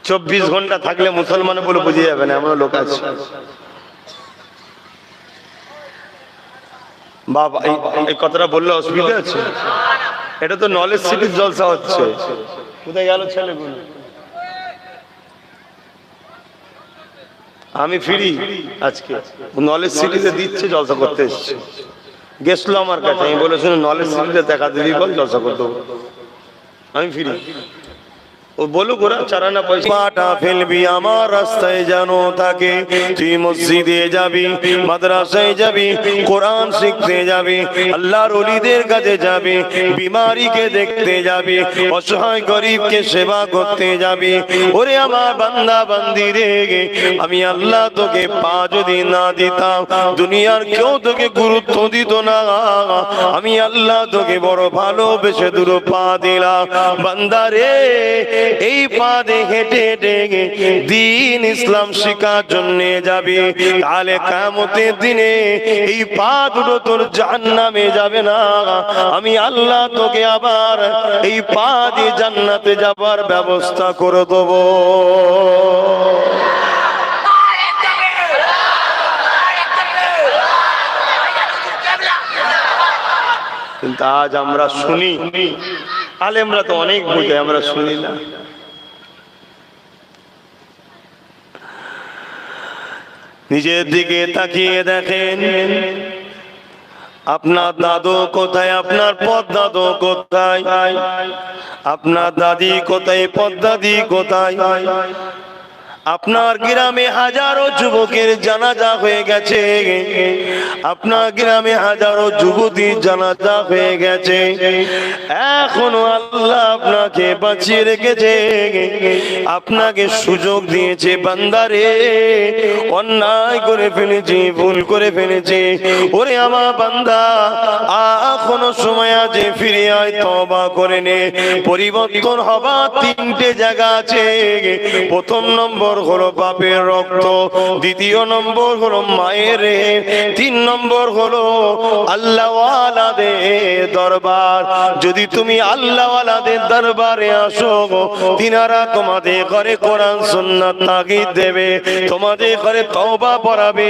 24 ঘন্টা থাকলে মুসলমান বলে বুঝে যাবে না, এমন লোক আছে। বাবা এই কথাটা বললে অসুবিধা আছে? এটা তো নলেজ সিটির জলসা হচ্ছে। কোথায় গেল ছেলেগুলো? আমি ফ্রি আজকে, নলেজ সিটিতে দিচ্ছে, জলসা করতে এসছে। গেছিল আমার কাছে, আমি বলেছিল নলেজ সিটিতে দেখা দিবি, বল জলসা করতে। আমি ফ্রি। ও বলুক, ওরা চারানা পয়সা ফেলবি আমার রাস্তায় যেন থাকে। তুই মসজিদে যাবি, মাদ্রাসায় যাবি, কোরআন শিখতে যাবি, আল্লাহর ওলিদের কাছে যাবি, বিমারিকে দেখতে যাবি, অসহায় গরিবকে সেবা করতে যাবি। ওরে আমার বান্দা বান্দি রে, আমি আল্লাহ তোকে পা যদি না দিতাম, দুনিয়ার কেউ তোকে গুরুত্ব দিত না। আমি আল্লাহ তোকে বড় ভালোবেসে দুটো পা দিলাম। বান্দা রে, এই পথে হেঁটে হেঁটে দ্বীন ইসলাম শিখার জন্য যাবি, তাহলে কিয়ামতের দিনে এই পা দুটো তোর জাহান্নামে যাবে না। আমি আল্লাহ তোকে আবার এই পা দিয়ে জান্নাতে যাবার ব্যবস্থা করে দেব। কিন্তু আজ আমরা শুনি, আলেমরা তো অনেক বুঝে, আমরা শুনি না। নিজের দিকে তাকিয়ে দেখেন, আপনার দাদু কোথায়, আপনার পদ্দাদু কোথায়, আপনার দাদি কোথায়, পদ্দাদি কোথায়। আপনার গ্রামে হাজারো যুবকের জানাজা হয়ে গেছে, আপনার গ্রামে হাজারো যুবতীর জানাজা হয়ে গেছে। এখনো আল্লাহ আপনাকে বাঁচিয়ে রেখেছে, আপনাকে সুযোগ দিয়েছে। বান্দারে, অন্যায় করে ফেলেছি, ভুল করে ফেলেছে, ওরে আমার বান্দা এখনো সময় আছে, ফিরে আয়, তওবা করে নে। পরিবর্তন হবার তিনটে জায়গা আছে। প্রথম নম্বর হলো বাপের রক্ত, দ্বিতীয় নম্বর হলো মায়ের, তিন নম্বর হলো আল্লাহওয়ালাদের দরবার। যদি তুমি আল্লাহওয়ালাদের দরবারে আসো, তিনারা তোমাদের ঘরে কোরআন সুন্নাত তাগিদ দেবে, তোমাদের ঘরে তওবা পড়াবে,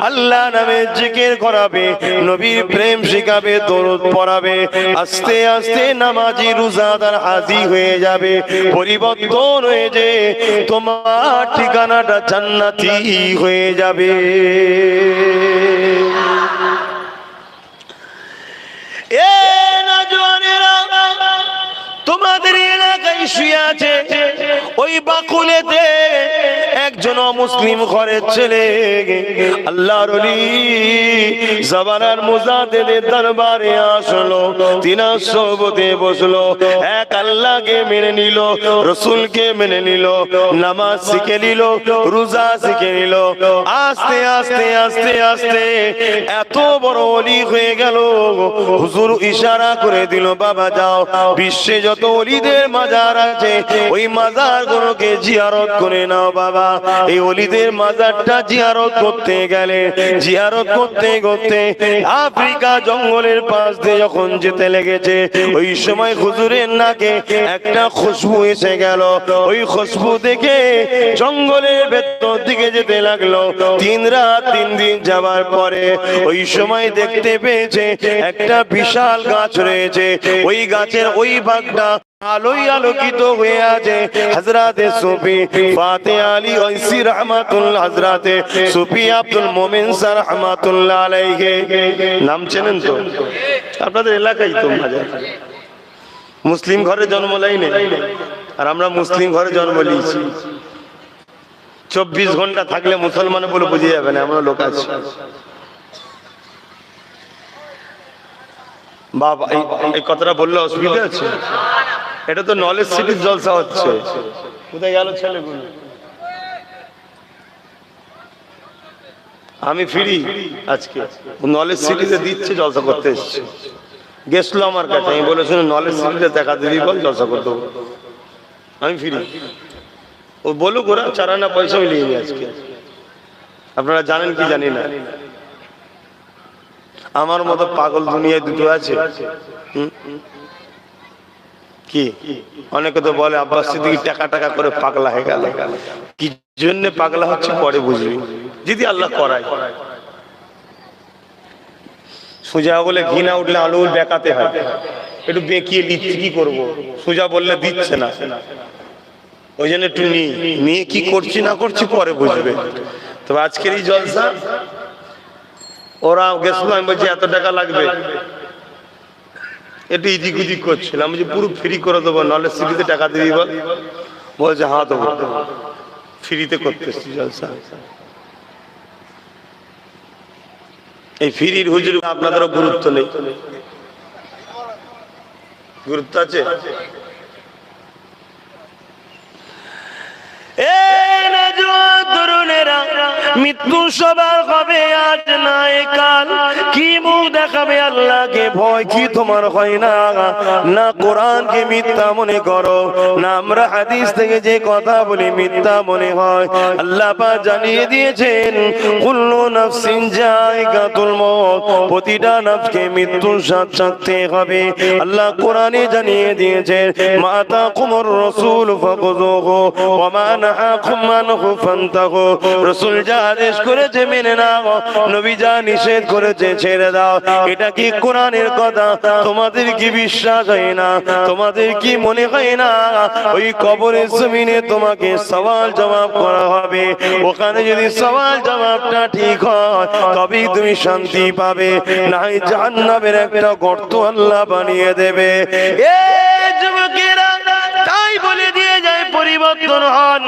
আল্লাহ নামে জিকির করাবে, নবীর প্রেম শিখাবে, দরুদ পড়াবে। আস্তে আস্তে নামাজি রোজাদার হাজী হয়ে যাবে, পরিবর্তন হয়ে যে তোমার ঠিকানাটা জান্নাতি হয়ে যাবে। এ নওজওয়ানেরা, তোমাদের এলাকায় শুয়ে আছে ওই বাকুলেতে একজন মুসলিম ঘরের ছেলে, আল্লাহর ওলি জামানার মুজাদ্দিদের দরবারে আসলো, তিনার সোহবতে বসলো, এক আল্লাহকে মেনে নিল, রাসূলকে মেনে নিল, নামাজ শিখে নিল, রোজা শিখে নিল। আস্তে আস্তে আস্তে আস্তে এত বড় ওলি হয়ে গেল, হুজুর ইশারা করে দিল, বাবা যাও, বিশ্বে যত ওলিদের মাজার আছে ওই মাজারগুলোকে জিয়ারত করে নাও। বাবা, এই ওলিদের মাজারটা জিয়ারত করতে গেলে, জিয়ারত করতে করতে আফ্রিকা জঙ্গলের পাশ দিয়ে যখন যেতে লেগেছে, ওই সময় হুজুরের নাকে একটা খুশবু এসে গেল। ওই খুশবু দেখে জঙ্গলের ভেতর দিকে যেতে লাগলো। 3 রাত 3 দিন যাবার পরে ওই সময় দেখতে পেয়েছে একটা বিশাল গাছ রয়েছে, ওই গাছের ওই ভাগটা আলোয় আলোকিত হয়ে আছে। হযরতে সুফি ফাতে আলী ওয়াইসি রাহমাতুল্লাহ, হযরতে সুফি আব্দুল মোমিন স্যার রাহমাতুল্লাহ আলাইহি, নাম চেনেন তো? আপনাদের এলাকায় তো মাজার। মুসলিম ঘরে জন্ম লাইনে, আর আমরা মুসলিম ঘরে জন্ম নিয়েছি। 24 ঘন্টা থাকলে মুসলমান বলে বুঝে যাবে না, এমন লোক আছে। বাবা এই কথাটা বললে অসুবিধা আছে? এটা তো নলেজ সিটির জলসা হচ্ছে। কোথায় গেল ছেলেগুলো? আমি ফ্রি আজকে, নলেজ সিটিতে দিচ্ছে, জলসা করতে এসছে। গেছিল আমার কাছে, আমি বলেছিল নলেজ সিটিতে দেখা দিবি, বল জলসা করতে। আমি ফ্রি। ও বলুক, ওরা চারানা পয়সা মিলিয়ে নিয়ে আজকে। আপনারা জানেন কি জানি না, আমার মতো পাগল দুনিয়ায় দুটো আছে। কি অনেকে তো বলে আব্বাস সিদ্দিকী টাকা টাকা করে পাগলা হয়ে গেল। কি জন্য পাগলা হচ্ছে পরে বুঝবি, যদি আল্লাহ করায়। সোজা বলে ঘি না উঠলে আলু বেঁকাতে হয়, একটু বেঁকিয়ে দিচ্ছি, কি করবো, সোজা বললে দিচ্ছে না, ওই জন্য একটু নিয়ে কি করছি না করছি পরে বুঝবে। তবে আজকের এই জলসা ওরা গেছিল, আমি বলছি এত টাকা লাগবে, একটু ইদিক উদিক করছিলাম, আমি পুরো ফ্রি করে দেবো, নাহলে সিটিতে টাকা দিবি বল, বলছে হ্যাঁ দেবো, ফ্রিতে করতেছি জলসা। এই ফ্রির হুজুর আপনাদেরও গুরুত্ব নেই, গুরুত্ব আছে? মৃত্যু সবার হবে আজ নাই কাল, কি মুখ দেখাবে আল্লাহকে ভয় কি তোমার হয় না? না কোরআনকে মিথ্যা মনে করো, না আমরা হাদিস থেকে যে কথা বলি মিথ্যা মনে হয়। আল্লাহ পাক জানিয়ে দিয়েছেন কুল্লু নাফসিন যায়গাতুল মউত, প্রতিটা নফসকে মৃত্যুর স্বাদ চাখতে হবে। আল্লাহ কোরআনে জানিয়ে দিয়েছেন মা তাকুমুর রাসূল ফাখুযুহু ওয়া মা নাহাকুম আনহু ফান্তাহু, রাসূল যা আদেশ করেছে মেনে নাও, নবী যা নিষেধ করেছে ছেড়ে দাও। এটা কি কোরআনের কথা? তোমাদের কি বিশ্বাস হয় না? তোমাদের কি মনে হয় না ওই কবরের জমিনে তোমাকে সওয়াল জবাব করা হবে? ওখানে যদি সওয়াল জবাবটা ঠিক হয় তবেই তুমি শান্তি পাবে, নাই জাহান্নামের একটা গর্ত আল্লাহ বানিয়ে দেবে। এ যুবকেরা, তাই বলে দিয়ে যায় পরিবর্তন হন,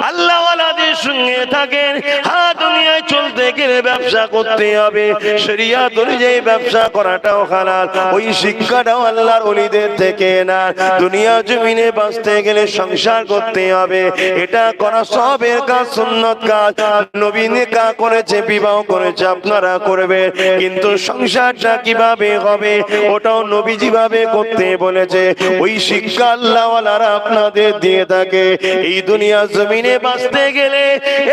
আল্লাহ ওয়ালাদের সঙ্গে থাকেন। হ্যাঁ, দুনিয়ায় চলতে গেলে ব্যবসা করতে হবে, শরিয়াত অনুযায়ী ব্যবসা করাটাও হালাল, ওই শিক্ষাটাও আল্লাহর ওলিদের থেকে না। দুনিয়া জমিনে বাঁচতে গেলে সংসার করতে হবে, এটা করা সবের কাজ, সুন্নত কাজ। নবী নিকাহ করেছে, বিবাহ করেছে, আপনারা করবেন, কিন্তু সংসারটা কিভাবে হবে ওটাও নবী যেভাবে করতে বলেছে ওই শিক্ষা আল্লাহ ওয়ালারা আপনাদের দিয়ে থাকে। এই দুনিয়া জমিনে বাঁচতে গেলে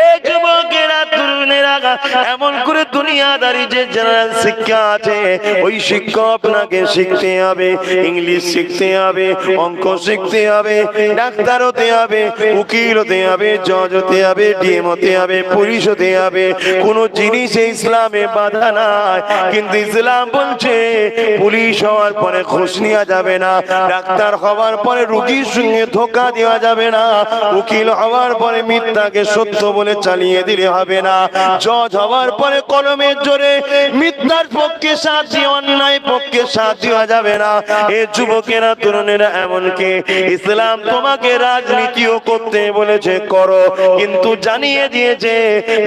এই যুবকেরা, তরুণেরা, এমন করে দুনিয়াদারি যে জেনারেল শিক্ষা আছে ওই শিক্ষা আপনাকে শিখতে হবে। ইংলিশ শিখতে হবে, অঙ্ক শিখতে হবে, ডাক্তার হতে হবে, উকিল হতে হবে, জজ হতে হবে, ডিএম হতে হবে, পুলিশ হতে হবে। কোন জিনিসে ইসলামে বাধা নাই, কিন্তু ইসলাম বলছে পুলিশ হওয়ার পরে ঘুষ নেওয়া যাবে না, ডাক্তার হওয়ার পরে রোগীর সঙ্গে ধোঁকা দেওয়া যাবে না, উকিল হওয়ার পরে মিথ্যাকে সত্য বলে চালিয়ে দিলে হবে না, জজ হওয়ার পরে কলমের জোরে মিথ্যার পক্ষে সাথ দিয়ে অন্যায় পক্ষে সাথ দেওয়া যাবে না। এ যুবকেরা, তরুণেরা, এমনকি ইসলাম তোমাকে রাজনীতিও করতে বলেছে করো, কিন্তু জানিয়ে দিয়েছে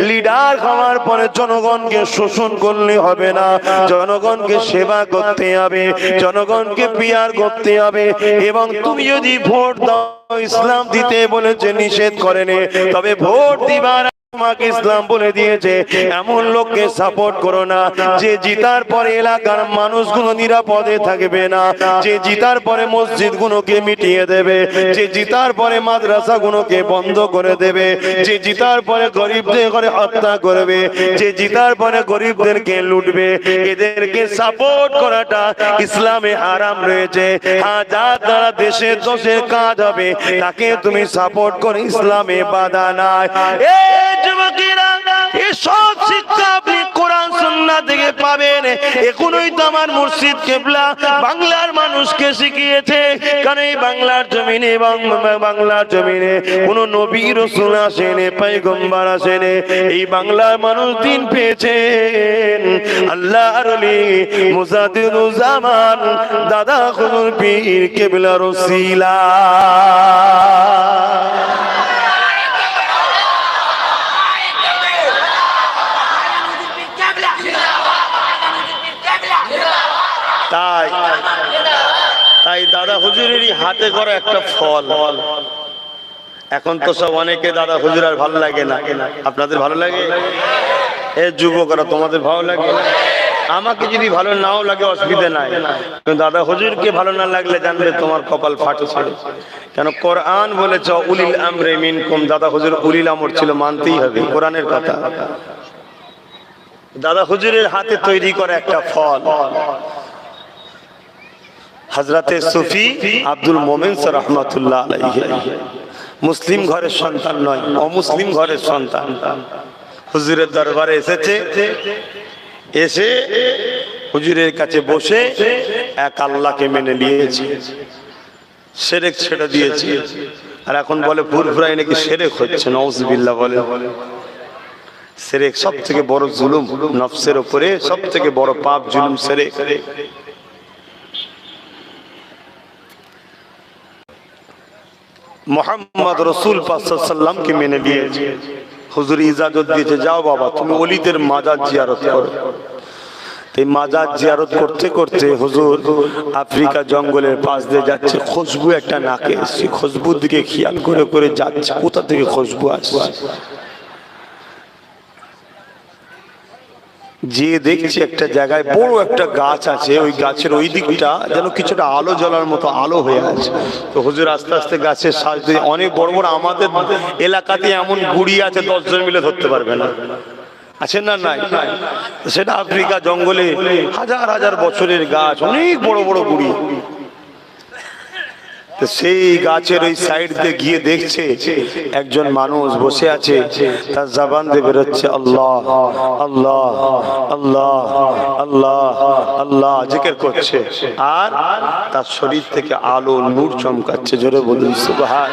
লিডার হওয়ার পরে জনগণকে শোষণ করলে হবে না, জনগণকে সেবা করতে হবে, জনগণকে পিয়ার করতে হবে। এবং তুমি যদি ভোট দাও, ইসলাম দিতে বলেছে, নিষেধ করেনি, তবে ভোট দিবার তোমাকে ইসলাম বলে দিয়েছে এমন লোককে সাপোর্ট করো না যে জিতার পরে এলাকার মানুষগুলো নিরাপদে থাকবে না, যে জিতার পরে মসজিদ গুলোকে মিটিয়ে দেবে, যে জিতার পরে মাদ্রাসা গুলোকে বন্ধ করে দেবে, যে জিতার পরে গরিবদের ঘরে হত্যা করবে, যে জিতার পরে গরিবদেরকে লুটবে, এদেরকে সাপোর্ট করাটা ইসলামে হারাম রয়েছে। হ্যাঁ, যার দ্বারা দেশের দোষের কাজ হবে তাকে তুমি সাপোর্ট করো, ইসলামে বাধা নাই। যুবকেরা, এসব শিক্ষা আপনি কোরআন সুন্নাহ থেকে পাবেন। এখনই তো আমার মুর্শিদ কেবলা বাংলার মানুষকে শিখিয়েছে, কারণ এই বাংলার জমিনে কোন নবী রাসূল আসেনি, পয়গম্বর আসেনি। এই বাংলার মানুষ দিন পেয়েছেন আল্লাহর ওলি মুজাদ্দিদুজ্জামান দাদা হুজুর পীর কেবলার ওসিলা। তাই দাদা হুজুরেরই হাতে করা একটা ফল। এখন তো সব অনেকে দাদা হুজুর আর ভালো লাগে না, আপনাদের ভালো লাগে? এ যুবকরা, তোমাদের ভালো লাগে? আমাকে যদি ভালো নাও লাগে অসুবিধা নাই, কিন্তু দাদা হুজুরকে ভালো না লাগলে জানবে তোমার কপাল ফাটেছে। কেন কোরআন বলেছে উলিল আমরি মিনকুম, দাদা হুজুর উলিল আমর ছিল, মানতেই হবে কোরআনের কথা। দাদা হুজুরের হাতে তৈরি করা একটা ফল। হযরতে সুফি আব্দুল মোমেন রাহমাতুল্লাহ আলাইহি মুসলিম ঘরের সন্তান নয়, অমুসলিম ঘরের সন্তান। হুজুরের দরবারে এসেছে, এসে হুজুরের কাছে বসে এক আল্লাহকে মেনে নিয়েছে, শিরক ছেড়ে দিয়েছে। আর এখন বলে ফুরফুরাই নাকি শিরক হচ্ছে, নাউজুবিল্লাহ। বলে শিরক সবথেকে বড় জুলুম, নফসের উপরে সবথেকে বড় পাপ জুলুম শিরক। মুহাম্মদ রাসূল পাক সাল্লাল্লাহু আলাইহি ওয়াসাল্লামকে মেনে নিয়েছে। হুজুর ইজাজত দিয়েছে, যাও বাবা তুমি ওলিদের মাজার জিয়ারত করো। এই মাজার জিয়ারত করতে করতে হুজুর আফ্রিকা জঙ্গলের পাশ দিয়ে যাচ্ছে, খুশবু একটা নাকে এসছে, খুশবুর দিকে খেয়াল করে করে যাচ্ছে, কোথা থেকে খুশবু আসছে। যে দেখছে একটা জায়গায় বড় একটা গাছ আছে, ওই গাছের ওই দিকটা যেন কিছুটা আলো জ্বলার মতো আলো হয়ে আছে। তো হুজুর আস্তে আস্তে গাছের শ্বাস দিয়ে, অনেক বড় বড় আমাদের এলাকাতে এমন গুড়ি আছে 10 জন মিলে ধরতে পারবে না, আছে না? নাই। সেটা আফ্রিকা জঙ্গলে হাজার হাজার বছরের গাছ, অনেক বড় বড় গুড়ি। সেই গাছের ওই সাইড দিয়ে গিয়ে দেখছে একজন মানুষ বসে আছে, তার জবান দিয়ে বেরোচ্ছে আল্লাহ আল্লাহ আল্লাহ আল্লাহ আল্লাহ জিকির করছে, আর তার শরীর থেকে আলো নূর চমকাচ্ছে। জোরে বলুন সুবহান।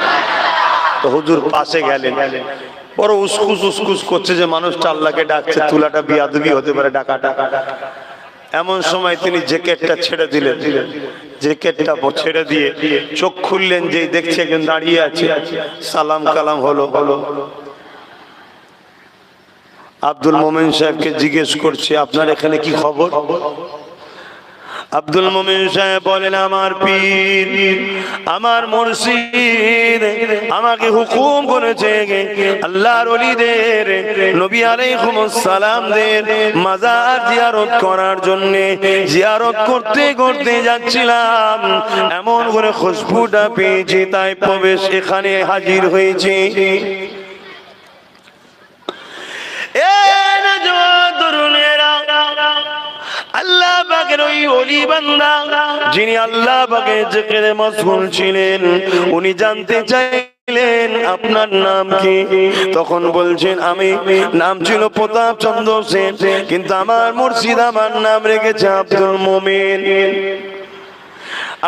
তো হুজুর পাশে গেলেন, বড় উসকুস উসকুস করছে যে মানুষটা আল্লাহকে ডাকছে, তুলাটা বিয়াদবি হতে পারে ডাকাটা। এমন সময় তিনি জ্যাকেটটা ছেড়ে দিলেন, জ্যাকেটটা ছেড়ে দিয়ে চোখ খুললেন, যে দেখছে একজন দাঁড়িয়ে আছে। সালাম কালাম হলো। আব্দুল মোমেন সাহেবকে জিজ্ঞেস করছে, আপনার এখানে কি খবর? আব্দুল মোমেন সাহেব বলেন, আমার পীর, আমার মুর্শিদ আমাকে হুকুম করেছে আল্লাহর ওলিদের, নবী আলাইহিস সালামদের মাজার জিয়ারত করার জন্য। জিয়ারত করতে করতে যাচ্ছিলাম, এমন করে খুশবুটা পেয়েছি, তাই প্রবেশ এখানে হাজির হয়েছি। আল্লাহ পাকের ওই ওলি বান্দা, যিনি আল্লাহ পাকের জিকিরে মশগুল ছিলেন, উনি জানতে চাইলেন আপনার নাম কি? তখন বলছেন, আমি নাম ছিল প্রতাপ চন্দ্র সেন, কিন্তু আমার মুর্শিদ আমার নাম রেখেছে আব্দুল মোমেন।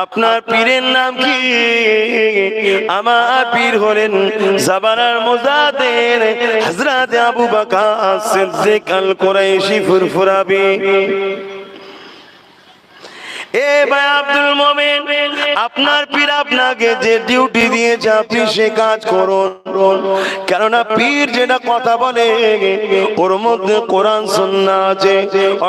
আপনার পীরের নাম কি? আমার পীর হলেন জাবানার মুজাদ্দিদ হযরত আবু বকর সিদ্দিক আল কুরাইশি ফুরফুরাবি। এ ভাই আব্দুল মোমেন, আপনার পীর আপনাকে যে ডিউটি দিয়েছে আপনি সে কাজ করুন, কেননা পীর যেটা কথা বলে ওর মধ্যে কোরআন সুন্নাহ আছে,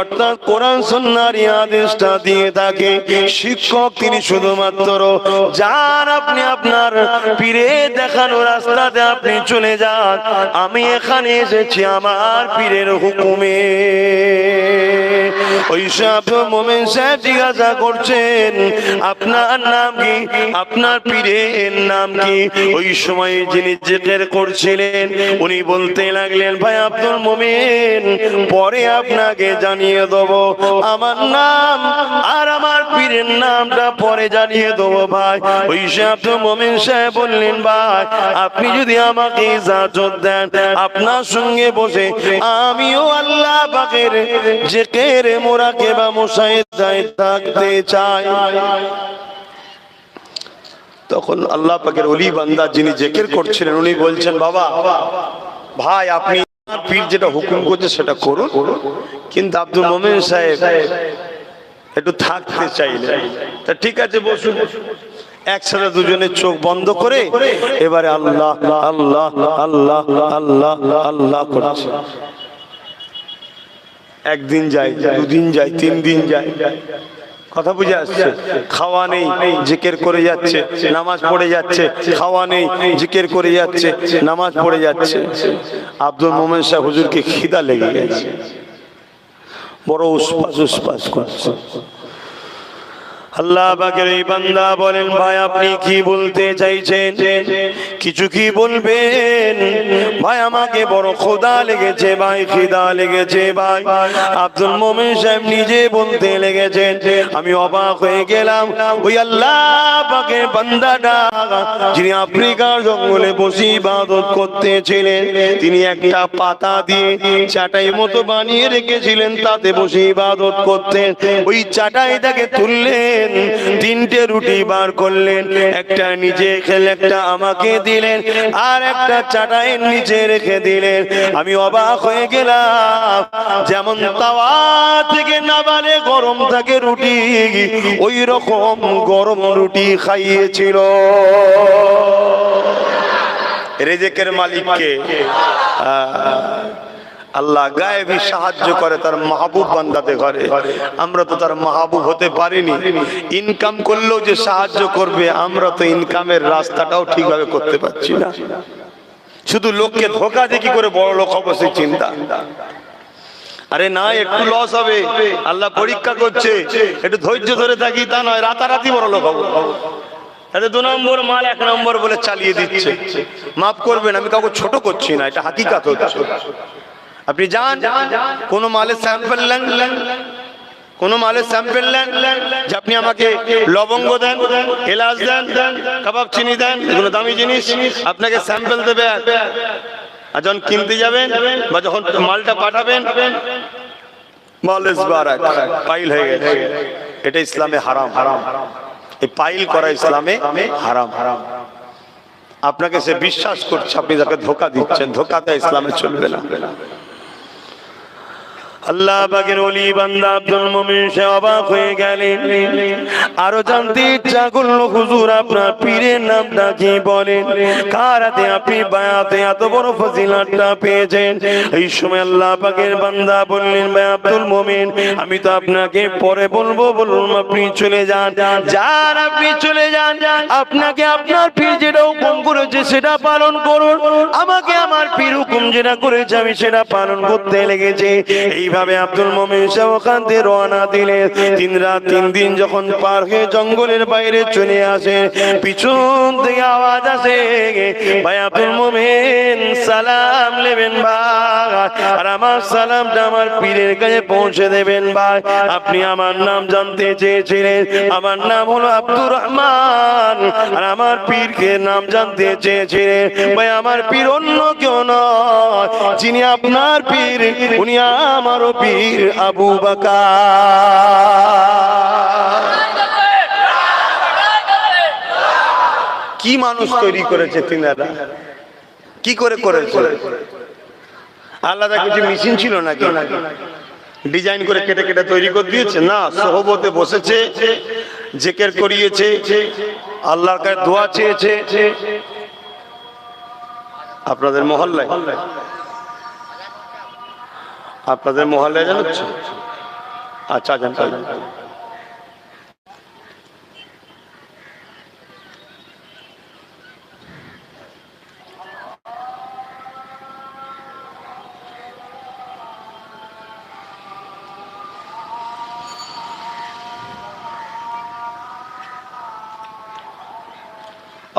অর্থাৎ কোরআন সুন্নাহর আদেশটা দিয়ে থাকে। শিক্ষক তিনি শুধুমাত্র যান, আপনি আপনার পীরে দেখানো রাস্তাতে আপনি চলে যান। আমি এখানে এসেছি আমার পীরের হুকুমে। ওই আব্দুল মোমেন সাহেব জিজ্ঞাসা করছেন, আপনার নাম কি? আপনার পীরের নাম কি? ওই সময় যিনি জিকির করছিলেন উনি বলতে লাগলেন, ভাই আব্দুল মোমেন, পরে আপনাকে জানিয়ে দেব আমার নাম আর আমার পীরের নামটা পরে জানিয়ে দেবো ভাই। ওই আব্দুল মোমেন সাহেব বললেন, ভাই আপনি যদি আমাকে ইজাজত দেন, আপনার সঙ্গে বসে আমিও আল্লাহ পাকের জিকির মুরাকাবা মুশাহিদায় থাকতে চাই। তখন আল্লাহ পাকের ওলি বান্দা যিনি জিকির করছিলেন উনি বলছেন, বাবা ভাই আপনি পীর যেটা হুকুম করছে সেটা করুন, কিন্তু আব্দুল মোমেন সাহেব একটু থাকতে চাইলেন। তা ঠিক আছে বসুন। একসাথে দুজনের চোখ বন্ধ করে এবারে আল্লাহ আল্লাহ আল্লাহ আল্লাহ আল্লাহ করছে। একদিন যায়, দুদিন যায়, 3 দিন যায়, কথা বুঝে আসছে? খাওয়া নেই, জিকির করে যাচ্ছে, নামাজ পড়ে যাচ্ছে, খাওয়া নেই, জিকির করে যাচ্ছে, নামাজ পড়ে যাচ্ছে। আব্দুল মোমেন সাহেব হুজুরকে খিদা লেগে গেছে, বড় উসপাস উসপাস করছে। আল্লাহ পাকের এই বান্দা বলেন, ভাই আপনি কি বলতে চাইছেন, কিছু কি বলবেন? ভাই আমাকে বড় ক্ষুধা লেগেছে ভাই, খিদা লেগেছে ভাই। আব্দুল মোমেন সাহেব নিজে বলতে লেগেছেন। আমি অবাক হয়ে গেলাম, ওই আল্লাহ পাকের বান্দাটা যিনি আফ্রিকার জঙ্গলে বসে ইবাদত করতেছিলেন, তিনি একটা পাতা দিয়ে চাটাই মতো বানিয়ে রেখেছিলেন, তাতে বসে ইবাদত করতেন। ওই চাটাইটাকে তুললেন, তিনটে রুটি বার করলেন, একটা নিজে খেলে, একটা আমাকে দিলেন, আর একটা চাটাইয়ের নিচে রেখে দিলেন। আমি অবাক হয়ে গেলাম, যেমন তাওয়া থেকে নাবালে গরম থাকে রুটি, ওই রকম গরম রুটি খাইয়েছিল। রিজিকের মালিককে আল্লাহ গায়েবী সাহায্য করে তার মাহবুব বান্দাতে ঘরে। আমরা তো তার মাহবুব হতে পারিনি, ইনকাম করলেও যে সাহায্য করবে, আমরা তো ইনকামের রাস্তাটাও ঠিকভাবে করতে পারছি না। শুধু লোককে ধোকা দিয়ে কি করে বড় লোক হবো সেই চিন্তা। আরে না, একটু লস হবে, আল্লাহ পরীক্ষা করছে, একটু ধৈর্য ধরে থাকি, তা নয় রাতারাতি বড় লোক হবো। তাহলে 2 নম্বর মাল 1 নম্বর বলে চালিয়ে দিচ্ছে। মাফ করবেন, আমি কাউকে ছোট করছি না, এটা হাকিকাত হচ্ছে। আপনি যান, কোন মালের স্যাম্পল নেন, কোন মালের স্যাম্পল নেন, যে আপনি আমাকে লবঙ্গ দেন, এলাচ দেন, কাবাব চিনি দেন, এগুলো দামি জিনিস, আপনাকে স্যাম্পল দেবে। আর যখন কিনতে যাবেন বা যখন মালটা পাঠাবেন, পাইল হয়ে গেছে, এটা ইসলামে হারাম। এই পাইল করা ইসলামে হারাম। আপনাকে সে বিশ্বাস করছে, আপনি তাকে ধোকা দিচ্ছেন, ধোকাতে ইসলামে চলবে না। আল্লাহ পাকের ওলি বান্দা আব্দুল মোমিন সে অবাক হয়ে গেলেন। আরো জানতে ইচ্ছা করলো, হুজুর আপনার পীরের নামটা কি বলেন, কার হাতে আপনি বায়াতে এত বড় ফজিলতটা পেয়েছেন? এই সময় আল্লাহ পাকের বান্দা বললেন, ভাই আব্দুল মোমিন, আমি তো আপনাকে পরে বলবো, বলুন আপনি চলে যান। যান, আপনি চলে যান, আপনাকে আপনার পীর যেটা হুকুম করেছে সেটা পালন করুন, আমাকে আমার পীর হুকুম যেটা করেছে আমি সেটা পালন করতে লেগেছে। এইভাবে আব্দুল মোমিন সাহেব ওখান থেকে রওনা দিলেন। 3 রাত 3 দিন যখন পার হয়ে জঙ্গলের বাইরে চলে আসে, পিছন থেকে আওয়াজ আসে, ভাই আব্দুল মোমিন সালাম নেবেন ভাই, আর আমার সালামটা আমার পীরের কাছে পৌঁছে দেবেন ভাই। আপনি আমার নাম জানতে চেয়েছিলেন, আমার নাম হলো আব্দুর রহমান, আর আমার পীরকে নাম জানতে চেয়েছিলেন। ভাই আমার পীর অন্য কেউ নয়, যিনি আপনার পীর উনি আমারও পীর আবু বকর। কি মানুষ তৈরি করেছে তিনারা, কি করে করেছে? আলাদা কিছু মেশিন ছিল নাকি ডিজাইন করে কেটে কেটে তৈরি করে দিয়েছে? না, সোহবতে বসেছে, জিকির করিয়েছে, আল্লাহর কাছে দোয়া চেয়েছে। আপনাদের মহল্লায়, আপনাদের মহল্লায় জানাচ্ছে? আচ্ছা জানতে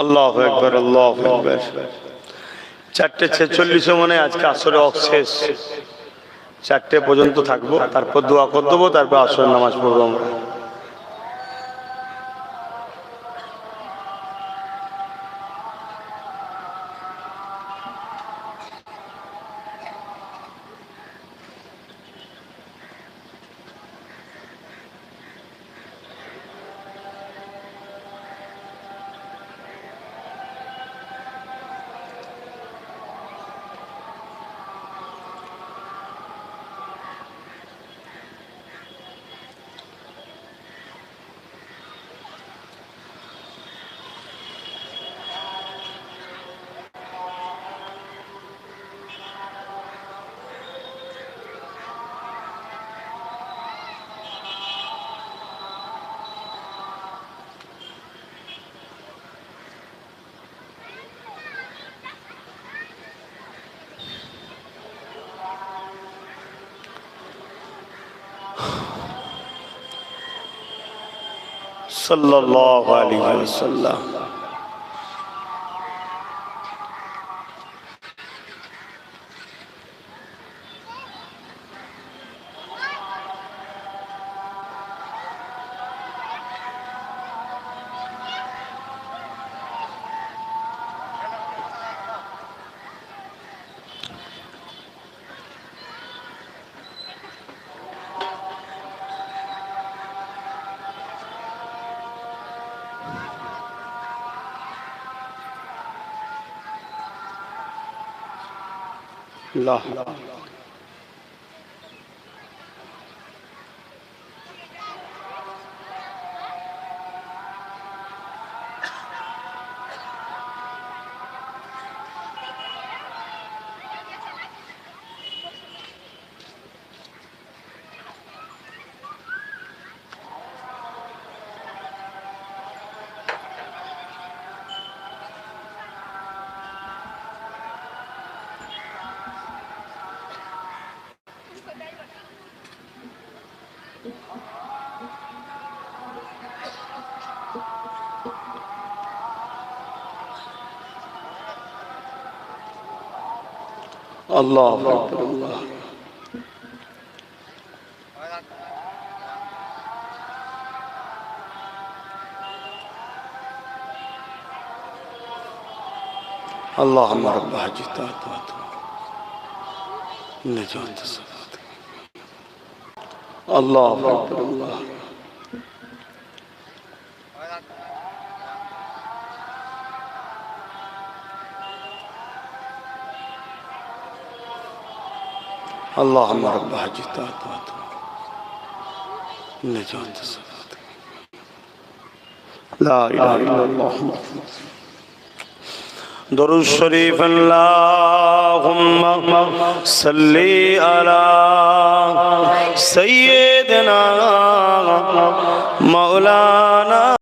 আল্লাহু আকবার, আল্লাহু আকবার। 4:46 মনে আজকে আসরে শেষ, 4টে পর্যন্ত থাকবো, তারপর দোয়া করে দেবো, তারপর আসরের নামাজ পড়বো আমরা। সাল্লাল্লাহু আলাইহি ওয়াসাল্লাম। আল্লাহ আল্লাহু আকবার আল্লাহ اللهم رب حجتات نجات الصلاة الله أكبر الله اللهم رب حجتات نجات الصلاة لا إله إلا الله درود شريف اللهم صل على سيدنا مولانا